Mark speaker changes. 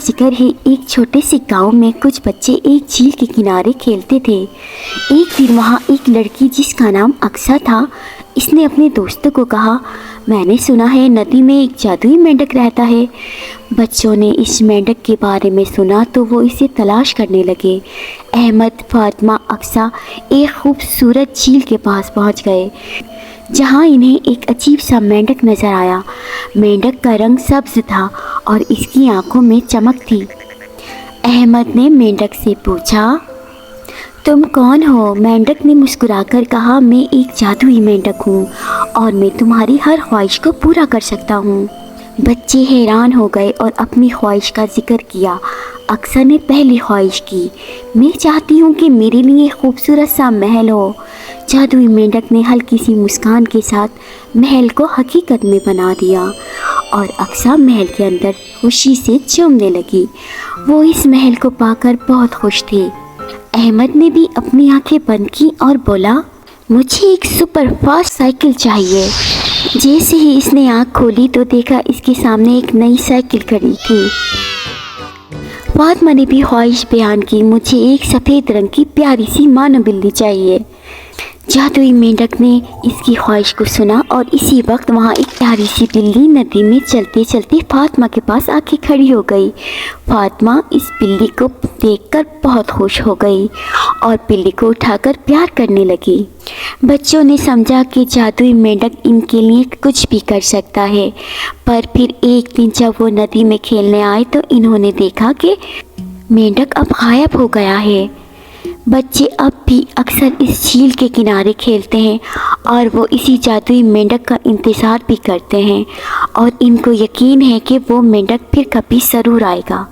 Speaker 1: ذکر ہے ایک چھوٹے سے گاؤں میں کچھ بچے ایک جھیل کے کنارے کھیلتے تھے۔ ایک دن وہاں ایک لڑکی جس کا نام اکسا تھا، اس نے اپنے دوستوں کو کہا، میں نے سنا ہے ندی میں ایک جادوئی مینڈک رہتا ہے۔ بچوں نے اس مینڈک کے بارے میں سنا تو وہ اسے تلاش کرنے لگے۔ احمد، فاطمہ، اکسا ایک خوبصورت جھیل کے پاس پہنچ گئے جہاں انہیں ایک عجیب سا مینڈک نظر آیا۔ مینڈک کا رنگ سبز تھا اور اس کی آنکھوں میں چمک تھی۔ احمد نے مینڈک سے پوچھا، تم کون ہو؟ مینڈک نے مسکرا کر کہا، میں ایک جادوئی مینڈک ہوں اور میں تمہاری ہر خواہش کو پورا کر سکتا ہوں۔ بچے حیران ہو گئے اور اپنی خواہش کا ذکر کیا۔ اکسا نے پہلی خواہش کی، میں چاہتی ہوں کہ میرے لیے خوبصورت سا محل ہو۔ جادوئی مینڈک نے ہلکی سی مسکان کے ساتھ محل کو حقیقت میں بنا دیا اور اکسا محل کے اندر خوشی سے چومنے لگی۔ وہ اس محل کو پا کر بہت خوش تھی۔ احمد نے بھی اپنی آنکھیں بند کی اور بولا، مجھے ایک سپر فاسٹ سائیکل چاہیے۔ جیسے ہی اس نے آنکھ کھولی تو دیکھا اس کے سامنے ایک نئی سائیکل کھڑی تھی۔ فاطمہ نے بھی خواہش بیان کی، مجھے ایک سفید رنگ کی پیاری سی مانو بلی چاہیے۔ جادوئی مینڈک نے اس کی خواہش کو سنا اور اسی وقت وہاں ایک پیاری سی بلی ندی میں چلتے چلتے فاطمہ کے پاس آ کے کھڑی ہو گئی۔ فاطمہ اس بلی کو دیکھ کر بہت خوش ہو گئی اور بلی کو اٹھا کر پیار کرنے لگی۔ بچوں نے سمجھا کہ جادوئی مینڈک ان کے لیے کچھ بھی کر سکتا ہے، پر پھر ایک دن جب وہ ندی میں کھیلنے آئے تو انہوں نے دیکھا کہ مینڈک اب غائب ہو گیا ہے۔ بچے اب بھی اکثر اس جھیل کے کنارے کھیلتے ہیں اور وہ اسی جادوئی مینڈک کا انتظار بھی کرتے ہیں اور ان کو یقین ہے کہ وہ مینڈک پھر کبھی ضرور آئے گا۔